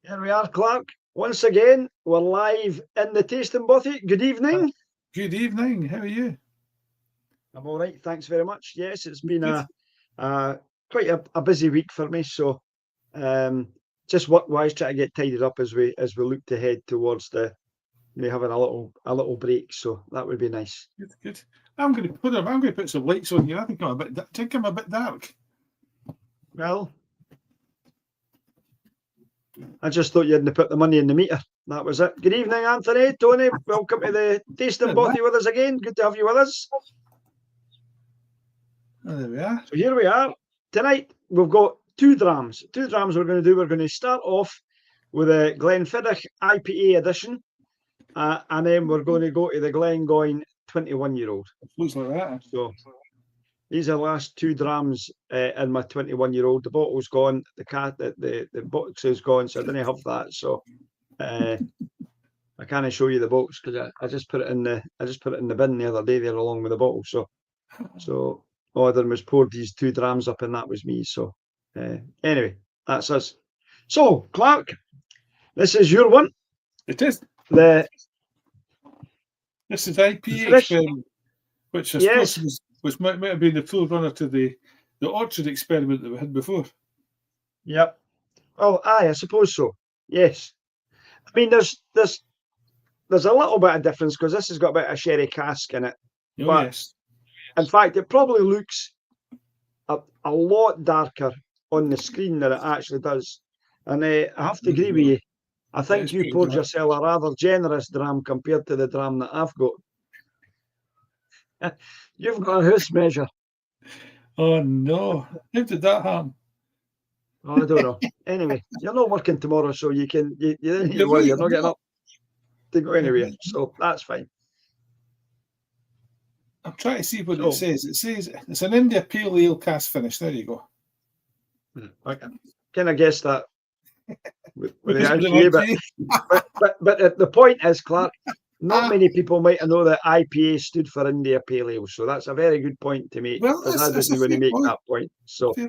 Here we are, Clark. Once again, we're live in the Tasting Bothy. Good evening. Good evening. How are you? I'm all right, thanks very much. Yes, it's been quite a busy week for me. So, just work-wise, trying to get tidied up as we look to head towards me having a little break. So that would be nice. Good. I'm going to put some lights on here. I think I'm a bit dark. Well, I just thought you hadn't put the money in the meter. That was it. Good evening, Anthony, Tony. Welcome to the Tasting Bothy with us again. Good to have you with us. Oh, there we are. So here we are. Tonight we've got two drams. We're going to do. We're going to start off with a Glenfiddich IPA edition, and then we're going to go to the Glengoyne 21-year-old. Looks like that. So these are the last two drams in my 21-year-old. The bottle's gone. The box is gone, so I didn't have that. So I can't show you the box because I just put it in the bin the other day there along with the bottle. So all I done was poured these two drams up, and that was me. So anyway, that's us. So Clark, this is your one. It is. This is IPA experiment, which I suppose which might have been the full runner to the orchard experiment that we had before. Yep. Oh, I suppose so. Yes. I mean, there's a little bit of difference because this has got a bit of sherry cask in it. Oh, but yes. In fact, it probably looks a lot darker on the screen than it actually does. And I have to agree with you. I think you poured yourself a rather generous dram compared to the dram that I've got. You've got a house measure. Oh, no. How did that happen? Oh, I don't know. Anyway, you're not working tomorrow, so you didn't need to worry. You're not getting up to go anywhere, so that's fine. I'm trying to see what it says. It says it's an India Pale Ale cask finish. There you go. I kind of guessed that with the IPA, but the point is, Clark, not many people might know that IPA stood for India Pale Ale, so that's a very good point to make. Well, I didn't want to make that point, so yeah.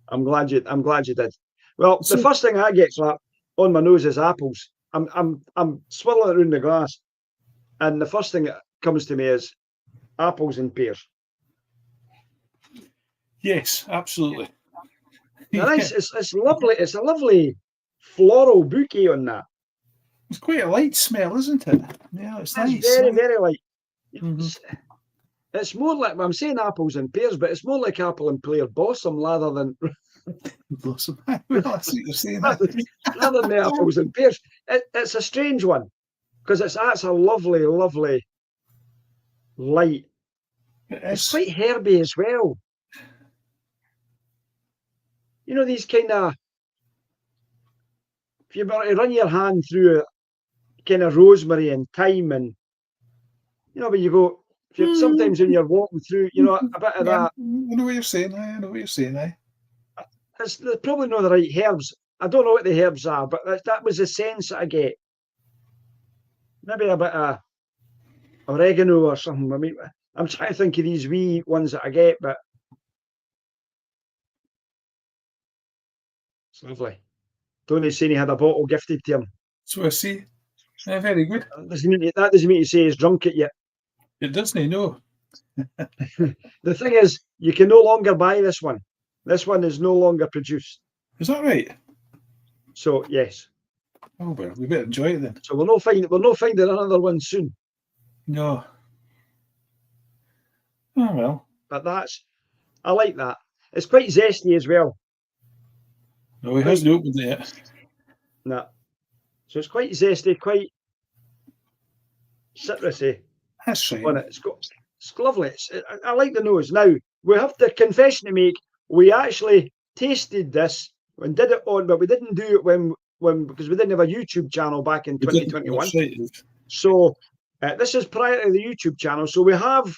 I'm glad you did. Well, the first thing I get, Clark, on my nose is apples. I'm swirling it around the glass, and the first thing that comes to me is apples and pears. Yes, absolutely. Nice. It's lovely. It's a lovely floral bouquet on that. It's quite a light smell, isn't it? Yeah, it's nice. Very, very light. Mm-hmm. It's more like, I'm saying apples and pears, but it's more like apple and pear blossom rather than blossom. Well, I see what you're saying. rather than the apples and pears. It's a strange one because that's a lovely, lovely light. It's quite herby as well. You know, these kind of, if you were to run your hand through kind of rosemary and thyme, and you know, when you go, sometimes when you're walking through, you know, a bit of that. I know what you're saying. I know what you're saying. It's probably not the right herbs. I don't know what the herbs are, but that was the sense that I get. Maybe a bit of oregano or something. I mean, I'm trying to think of these wee ones that I get, but it's lovely. Tony saying he had a bottle gifted to him. So I see. Yeah, very good. That doesn't mean to say he's drunk it yet. It doesn't, no. The thing is, you can no longer buy this one. This one is no longer produced. Is that right? So yes. Oh well, we better enjoy it then. So we're not finding another one soon. No. Oh well. But I like that. It's quite zesty as well. No, he hasn't opened it yet. No. So it's quite zesty, quite citrusy. That's right. It's lovely. I like the nose. Now, we have the confession to make. We actually tasted this and did it on, but we didn't do it when because we didn't have a YouTube channel back in 2021. Right. So this is prior to the YouTube channel. So we have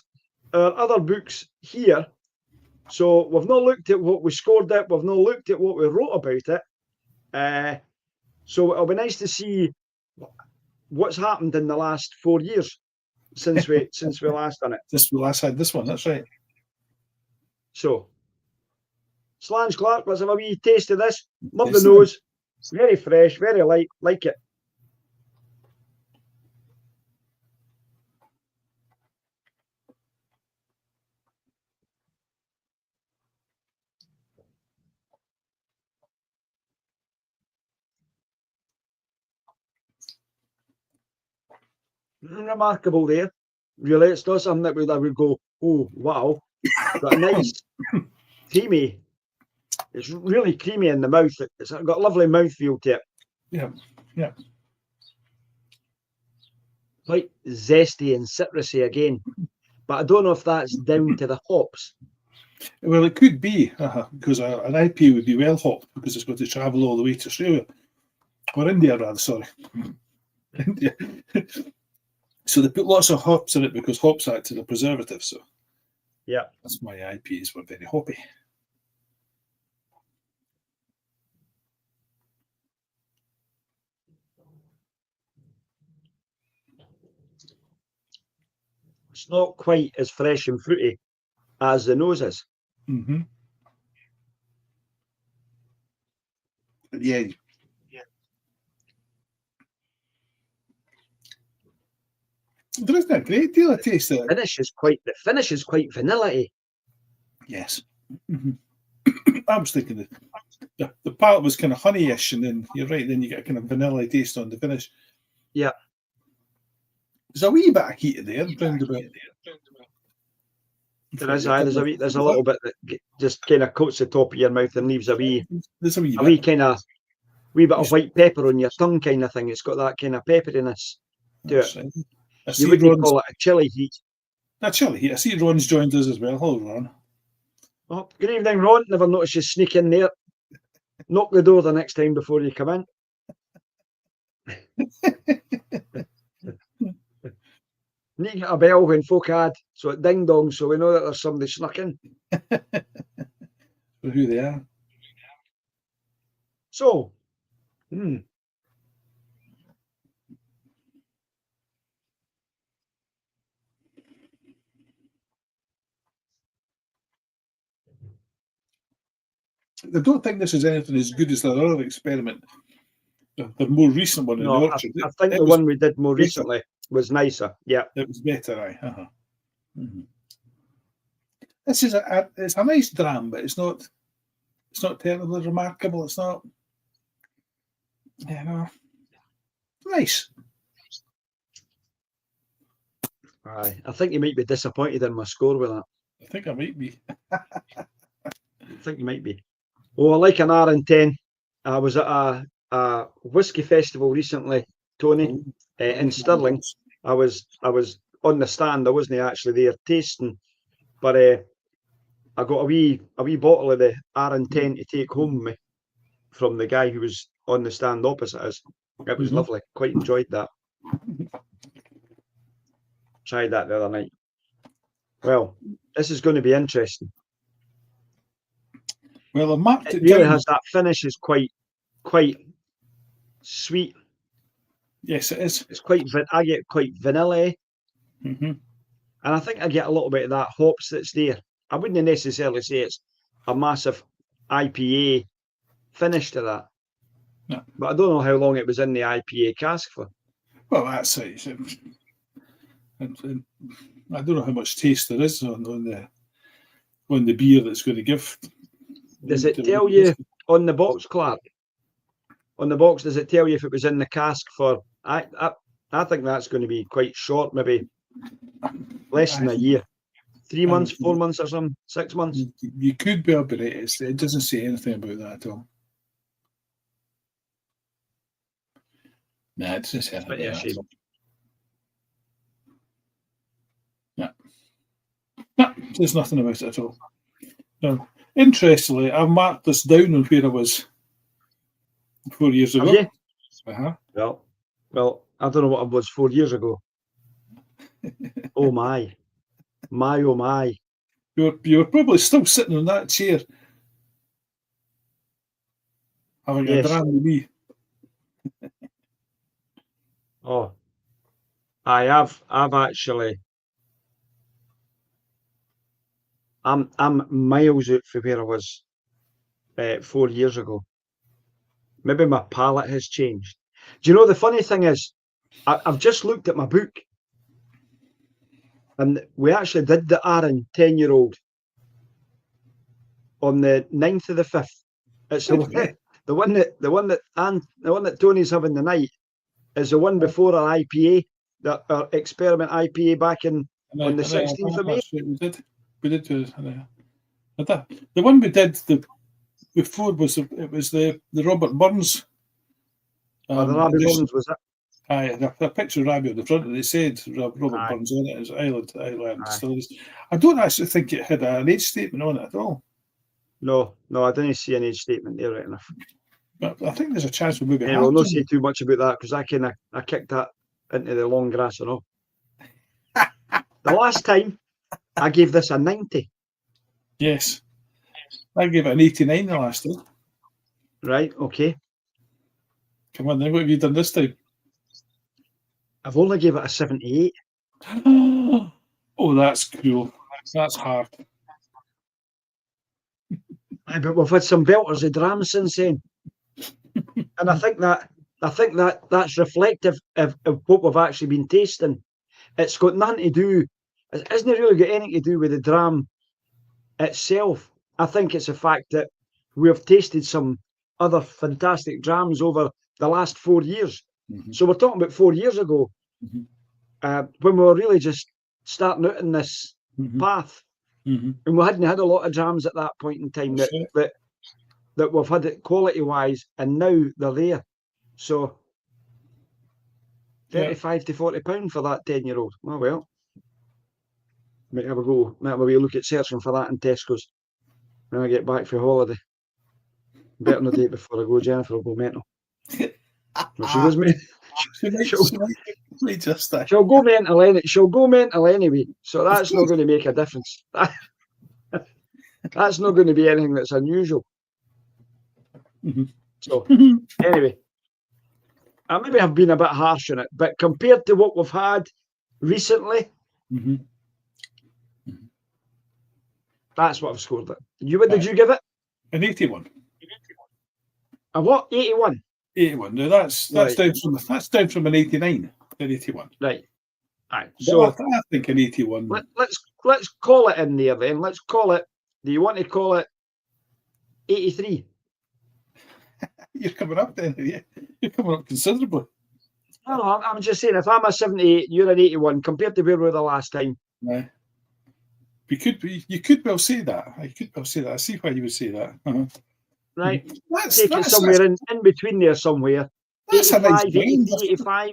other books here. So we've not looked at what we scored it. We've not looked at what we wrote about it. So it'll be nice to see what's happened in the last 4 years since we last done it. We last had this one. That's right. So, Slange Clark, let's have a wee taste of this. Love the nose. It's very fresh, very light, like it. Remarkable there. Really, it's not something that I would go, oh wow, but nice, creamy. It's really creamy in the mouth. It's got a lovely mouthfeel to it. Yeah, yeah. Quite zesty and citrusy again, but I don't know if that's down to the hops. Well, it could be, because an IPA would be well hopped because it's got to travel all the way to Australia. Or India, rather, sorry. India. So they put lots of hops in it because hops act as a preservative. So yeah, that's why IPAs were very hoppy. it's not quite as fresh and fruity as the nose is. Mm-hmm. Yeah. There isn't a great deal of taste there. The finish is quite vanilla-y. Yes. Mm-hmm. I was thinking the palate was kind of honey-ish, and then you're right, then you get a kind of vanilla taste on the finish. Yeah. There's a wee bit of heat there. There's a little bit that just kind of coats the top of your mouth and leaves a wee kind of bit of white pepper on your tongue kind of thing. It's got that kind of pepperiness to it. Right. You wouldn't call it a chili heat. A chili heat. I see Ron's joined us as well. Hello, Ron. Oh, good evening, Ron. Never noticed you sneak in there. Knock the door the next time before you come in. Need to get a bell when folk had, so it ding dong, so we know that there's somebody snuck in. Who they are. So, I don't think this is anything as good as the other experiment. The more recent one in the orchard. I think the one we did more recently was nicer. Yeah, it was better. Aye. Mm-hmm. This is it's a nice dram, but it's not terribly remarkable. It's not, nice. Aye, I think you might be disappointed in my score with that. I think I might be. I think you might be. Oh, I like an R10. I was at a whiskey festival recently, Tony, in Stirling. I was on the stand. I wasn't actually there tasting, but I got a wee bottle of the R10 to take home with me from the guy who was on the stand opposite us. It was lovely. Quite enjoyed that. Tried that the other night. Well, this is going to be interesting. Well, I marked it really down. Has that finish is quite sweet. Yes, it is. It's I get quite vanilla, and I think I get a little bit of that hops that's there. I wouldn't necessarily say it's a massive IPA finish to that. No. But I don't know how long it was in the IPA cask for. Well, that's it. I don't know how much taste there is on the beer that's going to give. Does it tell you on the box, Clark? On the box, does it tell you if it was in the cask for? I think that's going to be quite short, maybe less than a year. 3 months, 4 months or something, 6 months. You could be up, but it doesn't say anything about that at all. Nah, it doesn't say anything about that. No, there's nothing about it at all. No. Interestingly, I've marked this down on where I was 4 years ago. Have you? Well, I don't know what I was 4 years ago. Oh my. Oh my. You were probably still sitting on that chair having a dram with me. Oh, I've actually. I'm miles out from where I was 4 years ago. Maybe my palate has changed. Do you know the funny thing is, I've just looked at my book, and we actually did the Arran 10-year-old on the 9th of the 5th. It's the one that Tony's having tonight is the one before our IPA, our experiment IPA back on the 16th of May. We did. The one we did before was the Robert Burns. The Robbie Burns, was it? Aye, the picture of Robbie on the front, and it said Robert Aye. Burns on it as Island Distilleries. I don't actually think it had an age statement on it at all. No, I didn't see an age statement there, right enough. But I think there's a chance we maybe Anyway, we'll not say too much about that because I kicked that into the long grass and all. The last time I gave this a 90. Yes. I gave it an 89 the last time. Right, okay. Come on then, what have you done this time? I've only gave it a 78. Oh, that's cool. That's hard. Aye, but we've had some belters of drams since then. And I think that's reflective of what we've actually been tasting. It's got nothing to do, it hasn't really got anything to do with the dram itself. I think it's the fact that we've tasted some other fantastic drams over the last 4 years. Mm-hmm. So we're talking about 4 years ago, when we were really just starting out in this path. And we hadn't had a lot of drams at that point in time that we've had it quality-wise, and now they're there. So 35 to 40 pounds for that 10-year-old. Oh well. Might have a go. Might have a wee look at searching for that in Tesco's when I get back for holiday. Better not do it before I go. Jennifer will go mental. Well, she was me. She'll go mental anyway. She'll go mental anyway. So that's not going to make a difference. That's not going to be anything that's unusual. So anyway, I maybe have been a bit harsh on it, but compared to what we've had recently, that's what I've scored it. What did you give it? An 81. A what? 81. 81. No, that's right. down from an 89. An 81. Right. Right. So I think an 81. Let's call it in there then. Let's call it. Do you want to call it 83? You're coming up then, are you? You're coming up considerably. No, I'm just saying, if I'm a 78, you're an 81 compared to where we were the last time. Right. You could well say that. I see why you would say that. Right. Take it somewhere in between there somewhere. That's 85, a nice 85.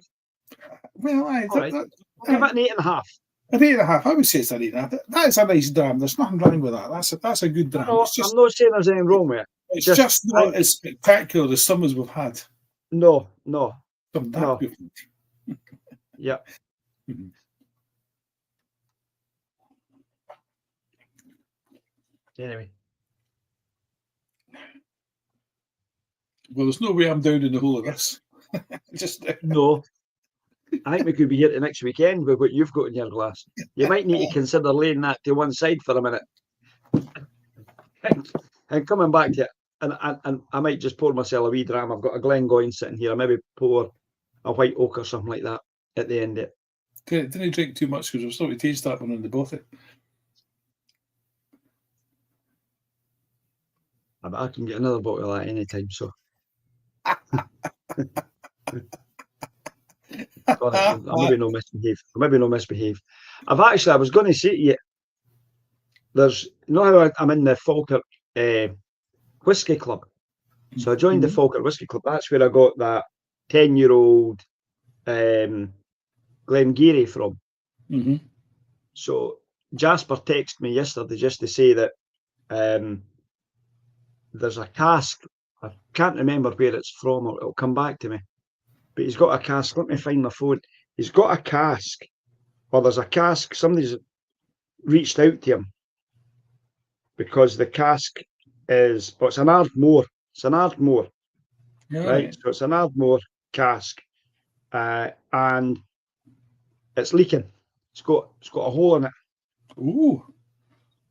Well, give it an 8.5. An 8.5. I would say it's an 8.5. That is a nice dram. There's nothing wrong with that. That's a good dram. No, I'm not saying there's anything wrong with it. It's just not as spectacular as some as we've had. No. Yeah. Anyway. Well, there's no way I'm down in the whole of this. No. I think we could be here to next weekend with what you've got in your glass. You might need to consider laying that to one side for a minute. And coming back to it, and I might just pour myself a wee dram. I've got a Glengoyne sitting here. I maybe pour a white oak or something like that at the end of it. Didn't drink too much because we're still to taste that one in the bottle. I can get another bottle of that anytime, so. I'll maybe no misbehave. I was going to say to you, there's, you know how I'm in the Falkirk Whiskey Club. So I joined the Falkirk Whiskey Club. That's where I got that 10-year-old Glengarry from. So Jasper texted me yesterday just to say that there's a cask. I can't remember where it's from, or it'll come back to me. But he's got a cask. Let me find my phone. He's got a cask, or there's a cask. Somebody's reached out to him because the cask is, it's an Ardmore. It's an Ardmore, right? So it's an Ardmore cask, and it's leaking. It's got a hole in it. Ooh.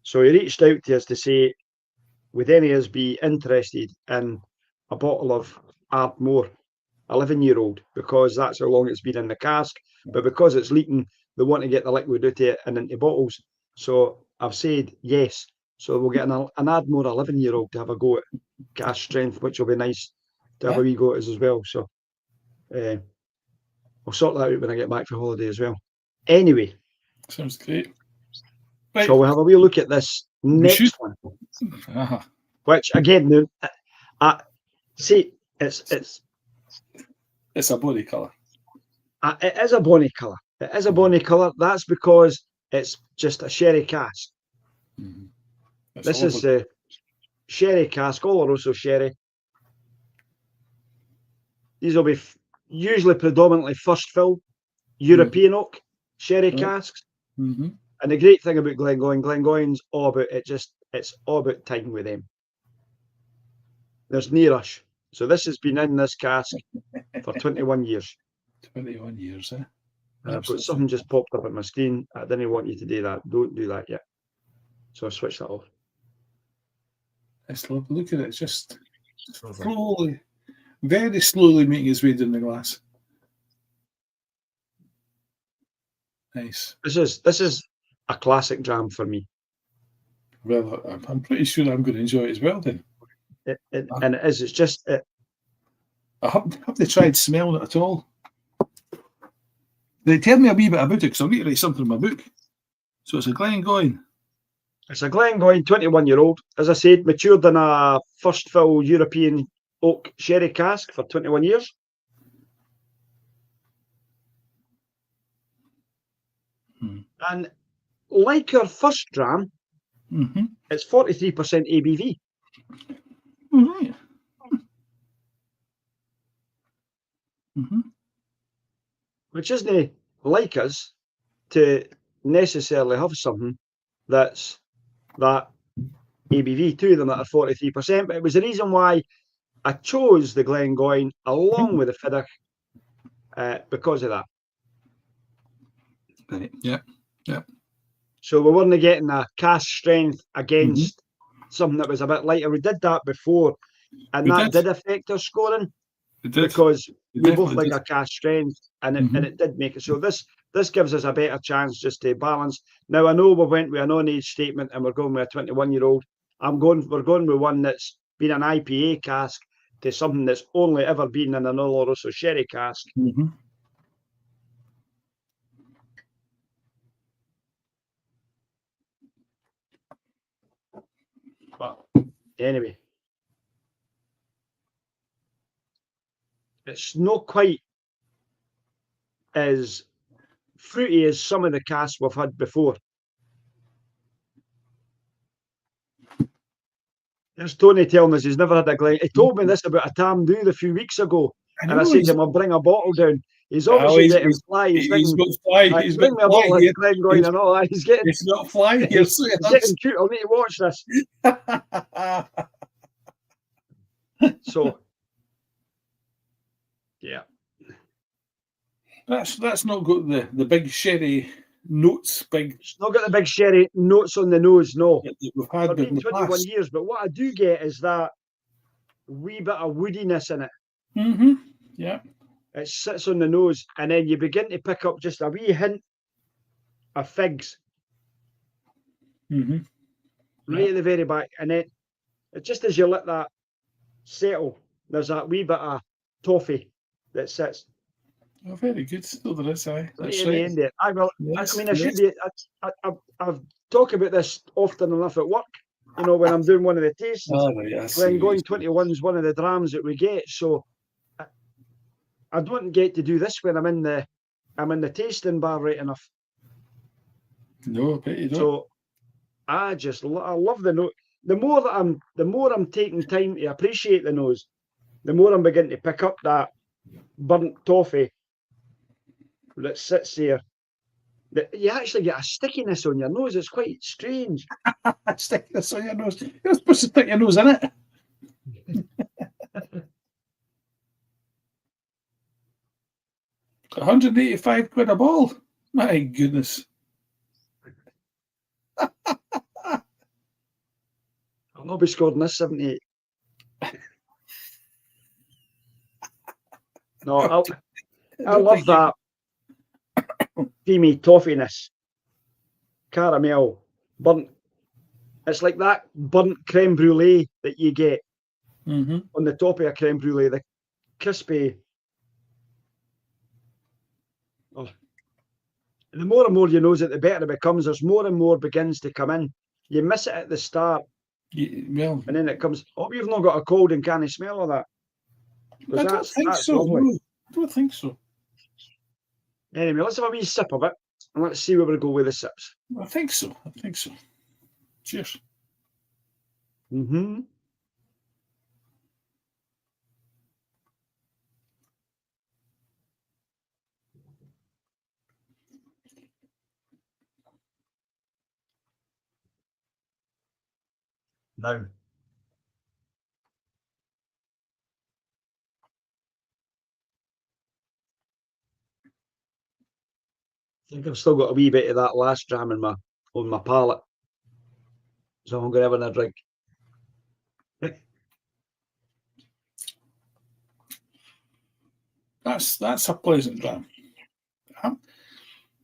So he reached out to us to say, would any of us be interested in a bottle of Ardmore 11-year-old, because that's how long it's been in the cask. But because it's leaking, they want to get the liquid out of it and into bottles. So I've said yes. So we'll get an Ardmore 11-year-old to have a go at cask strength, which will be nice to have a wee go at us as well. So I'll sort that out when I get back for holiday as well. Anyway, sounds great. Right. So we'll have a wee look at this next one, which again, see, it's a bonny colour. It is a bonny colour. It is a bonny colour. That's because it's just a sherry cask. Mm-hmm. This is a sherry cask, Oloroso sherry. These will be usually predominantly first fill European oak sherry casks. Mm-hmm. And the great thing about Glengoyne's all about it's all about time with them. There's no rush. So this has been in this cask for 21 years. 21 years, eh? I've got something just popped up on my screen. I didn't want you to do that. Don't do that yet. So I'll switch that off. It's lovely. Look at it. It's just slowly, very slowly making its way down the glass. Nice. This is a classic dram for me. Well, I'm pretty sure I'm going to enjoy it as well then. And it is. It's just. I haven't tried smelling it at all. They tell me a wee bit about it because I'll need to write something in my book. So it's a Glengoyne. It's a Glengoyne 21-year-old. As I said, matured in a first fill European oak sherry cask for 21 years. And like our first dram, it's 43% ABV. Right. Which isn't like us to necessarily have something that's that ABV to them that are 43%, but it was the reason why I chose the Glengoyne along with the Glenfiddich because of that. Right. Yeah. Yeah. So we weren't getting a cask strength against something that was a bit lighter. We did that before, and that did affect our scoring because we both like a cask strength, and it did make it. So this gives us a better chance just to balance. Now I know we went with a non-age statement, and we're going with a 21-year-old. We're going with one that's been an IPA cask to something that's only ever been in an Oloroso sherry cask. But anyway, it's not quite as fruity as some of the casks we've had before. There's Tony telling us he's never had a Glen. He told me this about a Tam Dude a few weeks ago, and I said to him, I'll bring a bottle down. He's obviously getting fly. He's got fly. He's bring me a bottle of Glengoyne and all that. He's not fly here. He's getting cute. I'll need to watch this. So, yeah. That's not got the big sherry notes. It's not got the big sherry notes on the nose, no. We've had for being 21 years, but what I do get is that wee bit of woodiness in it. Yeah. It sits on the nose, and then you begin to pick up just a wee hint of figs. Right at the very back, and then just as you let that settle, there's that wee bit of toffee that sits. Oh, very good. Still there is, aye. Right in the end there. I mean, I should be. I've talked about this often enough at work. You know, when I'm doing one of the tastes, Glengoyne 21 is one of the drams that we get. So I don't get to do this when I'm in the tasting bar right enough. No, I bet you don't. So I love the nose. The more I'm taking time to appreciate the nose, the more I'm beginning to pick up that burnt toffee that sits there. That you actually get a stickiness on your nose. It's quite strange. Stickiness on your nose. You're not supposed to stick your nose in it. 185 quid a ball. My goodness. I'll not be scoring this 78. No, I love that creamy toffiness, caramel, burnt. It's like that burnt creme brulee that you get on the top of a creme brulee, the crispy. Oh. The more and more you nose it, the better it becomes. There's more and more begins to come in. You miss it at the start, Well, and then it comes. Oh, you've not got a cold and can't smell of that. I don't think so. Lovely. No, I don't think so. Anyway, let's have a wee sip of it, and let's see where we go with the sips. I think so. I think so. Cheers. Mm-hmm. Now, I think I've still got a wee bit of that last dram on my palate, so I'm going to have another drink. That's a pleasant dram.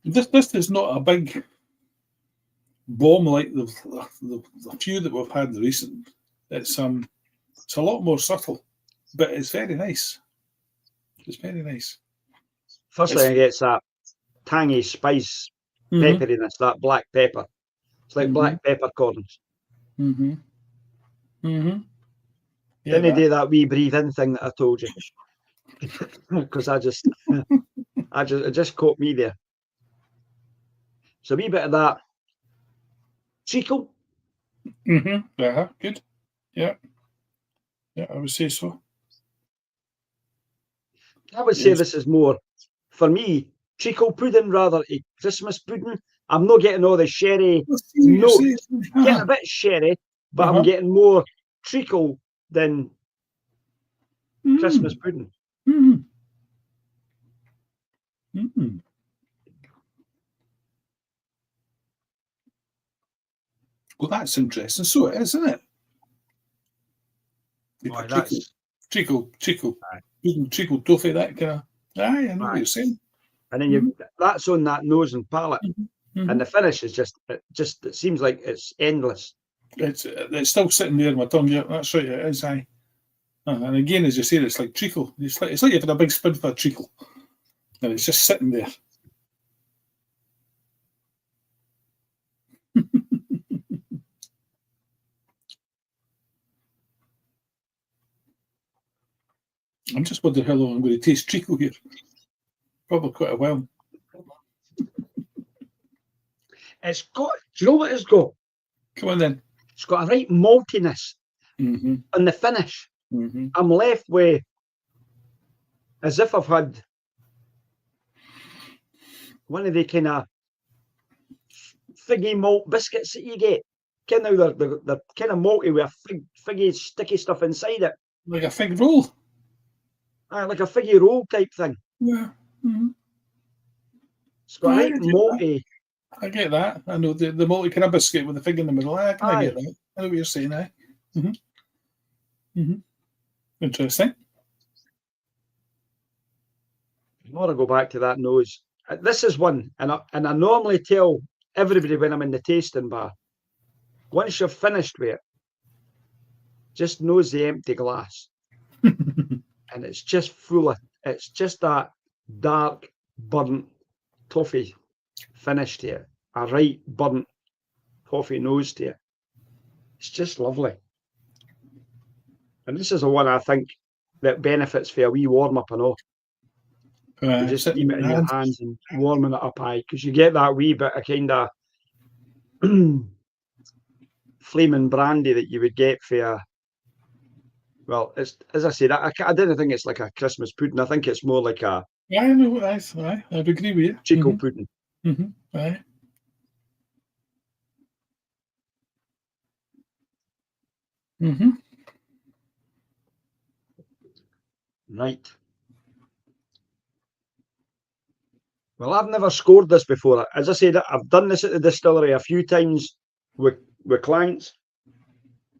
This is not a big bomb like the few that we've had recent. It's a lot more subtle, but it's very nice. It's very nice. First thing I get is that tangy spice, pepperiness, that black pepper. It's like black peppercorns. Yeah, Didn't he do that wee breathe in thing that I told you? Because it just caught me there. So a wee bit of that treacle. Good. Yeah, I would say so. I would say this is more, for me, treacle pudding rather a Christmas pudding. I'm not getting all the sherry notes. Getting a bit sherry, but I'm getting more treacle than Christmas pudding. Well, that's interesting. So it is, isn't it? Boy, that's treacle, pudding, treacle toffee, that kind of. Aye, I know what you're saying. And then that's on that nose and palate, and the finish is it seems like it's endless. It's still sitting there in my tongue. Yeah, that's right. It is. Aye. And again, as you say, it's like treacle. It's like you've had a big spoonful of treacle, and it's just sitting there. I'm just wondering how long I'm going to taste treacle here. Probably quite a while. It's got. Do you know what it's got? Come on then. It's got a right maltiness on the finish. I'm left with as if I've had one of the kind of figgy malt biscuits that you get. Kind of they're kind of malty with a figgy sticky stuff inside it. Like a fig roll. Like a figgy roll type thing. Yeah. It's got right malty. I get that. I know the malty kind of biscuit with the fig in the middle. I get that. I know what you're saying. Interesting. I want to go back to that nose. This is one, and I normally tell everybody when I'm in the tasting bar, once you're finished with it, just nose the empty glass. And it's just full of, it's just that dark, burnt toffee finish to it. A right burnt toffee nose to it. It's just lovely. And this is the one I think that benefits for a wee warm up and all. You just keep it in your hands and warming it up high, because you get that wee bit of kind of flaming brandy that you would get for well, it's as I said, I didn't think it's like a Christmas pudding. I think it's more like a. I know what I agree with you. Treacle pudding. Aye. Right. Well, I've never scored this before. As I said, I've done this at the distillery a few times with clients.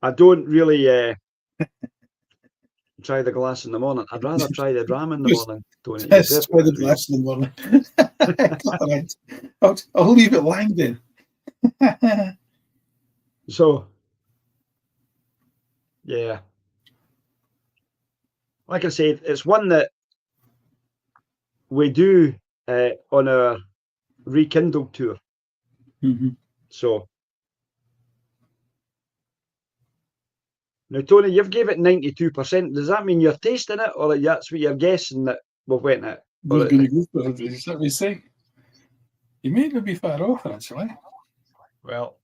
I don't really try the glass in the morning. I'd rather try the dram in the Just- morning, Tony. Just try the glass in the morning. All right. I'll leave it lying then. So, yeah. Like I said, it's one that we do on our Rekindle tour. Mhm. So, now, Tony, you've gave it 92%. Does that mean you're tasting it, or that's what you're guessing that we've went at? We're going to go for it. Is that what you say? You may not be far off, actually. Well,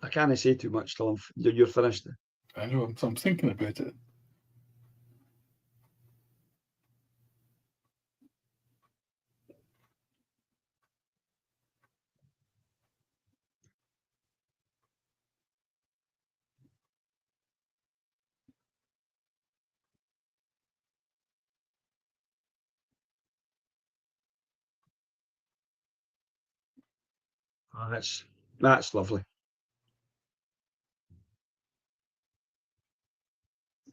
I can't say too much till you're finished. I know, I'm thinking about it. Oh, that's lovely.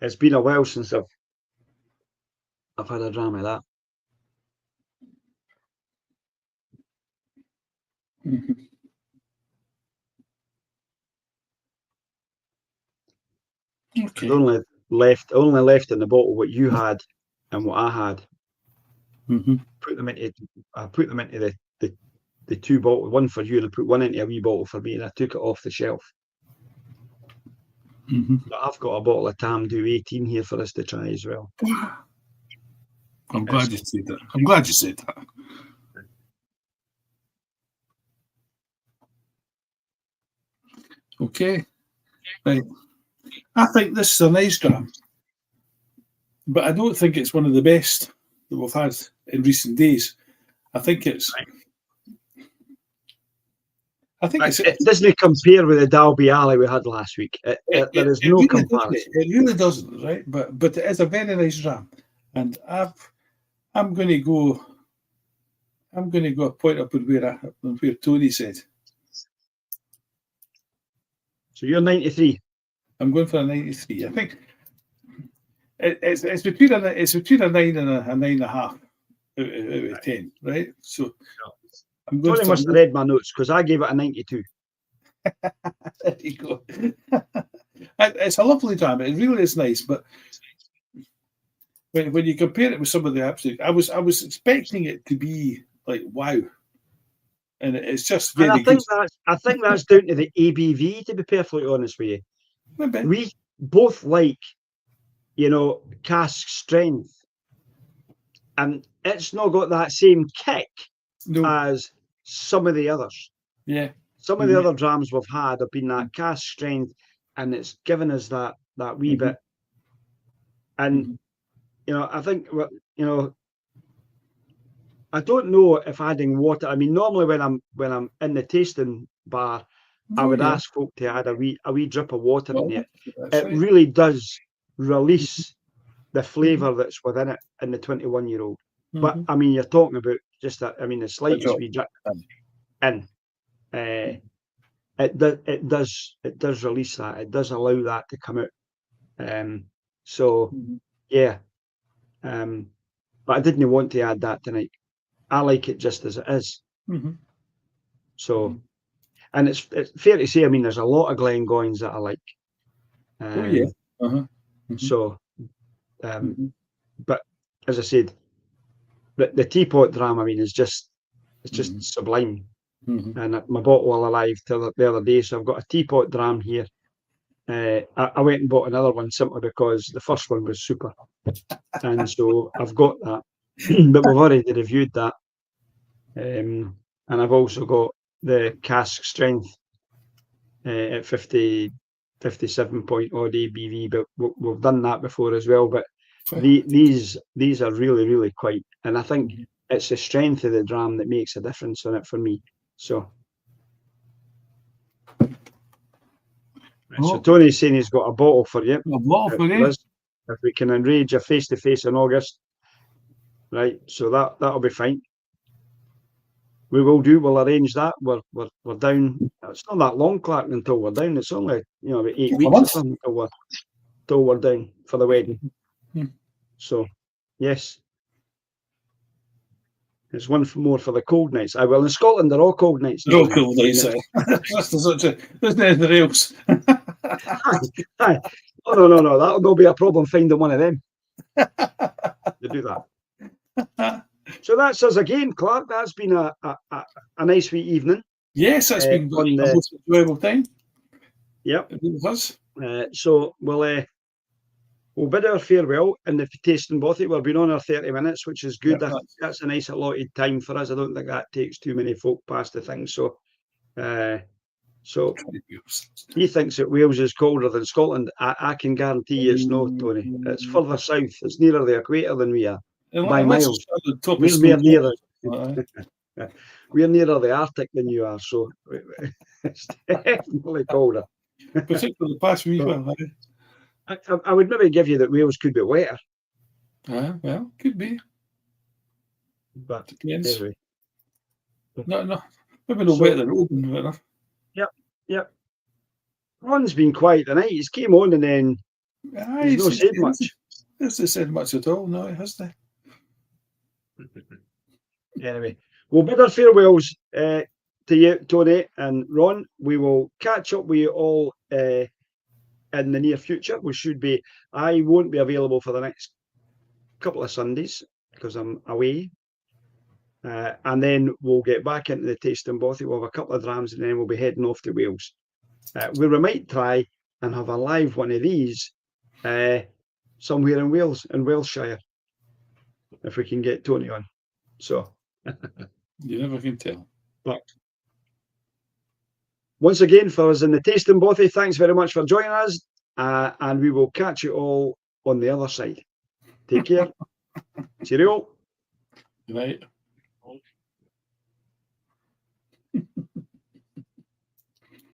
It's been a while since I've had a dram of that. Mhm. Okay. There's only left in the bottle what you had and what I had. Mhm. I put them into the two bottles, one for you, and I put one into a wee bottle for me, and I took it off the shelf. Mhm. But I've got a bottle of Tam Do 18 here for us to try as well. I'm glad you said that. I'm glad you said that. Okay. Right. I think this is a nice dram, but I don't think it's one of the best that we've had in recent days. I think it's. I think It doesn't compare with the Dalby Alley we had last week. There is no really comparison. It really doesn't, right? But it is a very nice dram, and I'm going to go. I'm going to go a point up with where Tony said. So you're 93. I'm going for a 93. I think it's between a 9 and a 9.5 out of 10, right? So I'm going Tony for. must have read my notes because I gave it a 92. There you go. It's a lovely dram. It really is nice, but when you compare it with some of the absolute, I was expecting it to be like wow, and it's just very And I good. think that's down to the ABV. To be perfectly honest with you, Maybe. we both like, cask strength, and it's not got that same kick No. as some of the others. Yeah. Some of the other drams we've had have been that cask strength, and it's given us that wee bit. And I think I don't know if adding water. I mean, normally when I'm in the tasting bar, I would ask folk to add a wee drip of water in it. It really does release the flavour that's within it in the 21-year-old. But I mean, you're talking about just that. I mean, the slightest wee drip in. It does release that. It does allow that to come out. So yeah. But I didn't want to add that tonight. I like it just as it is. So, and it's fair to say, I mean, there's a lot of Glengoynes that I like. So, but as I said, the teapot dram, I mean, it's just sublime. And my bottle will arrive till the other day, so I've got a teapot dram here. I went and bought another one simply because the first one was super, and so I've got that. But we've already reviewed that, and I've also got the cask strength at 57 point odd ABV, but we've done that before as well. But these are really, really quite, and I think it's the strength of the dram that makes a difference in it for me. So. So Tony's saying he's got a bottle for you. A bottle for you. If we can arrange a face-to-face in August, right? So that'll be fine. We will do. We'll arrange that. We're down. It's not that long, Clark, until we're down. It's only about 8 weeks or something until we're down. for the wedding. Hmm. So, yes. It's one more for the cold nights. I will. In Scotland, they're all cold nights. They're all cold nights, there's nothing else. Aye. Oh, no. That'll be a problem finding one of them. To do that. So that's us again, Clark. That's been a nice wee evening. Yes, that's been on a most enjoyable time. Yep. It was. So we'll bid our farewell in the tasting bothy. We've been on our 30 minutes, which is good. Yep, that's a nice allotted time for us. I don't think that takes too many folk past the thing. So he thinks that Wales is colder than Scotland. I can guarantee you it's not, Tony. It's further south. It's nearer the equator than we are. By miles. We're nearer the Arctic than you are, so it's definitely colder. Particularly the past week. I would maybe give you that Wales could be wetter. Well, could be. But depends. Anyway. No. Maybe no wetter than open. Yep. Ron's been quiet tonight. He's came on and then he's not said much. He hasn't said much at all. No, he hasn't. Anyway, we'll bid our farewells to you, Tony and Ron. We will catch up with you all in the near future. I won't be available for the next couple of Sundays because I'm away. And then we'll get back into the tasting bothy. We'll have a couple of drams and then we'll be heading off to Wales. We might try and have a live one of these somewhere in Wales, in Walesshire, if we can get Tony on. So you never can tell. But once again, for us in the tasting bothy, thanks very much for joining us, and we will catch you all on the other side. Take care. Cheerio. Good night.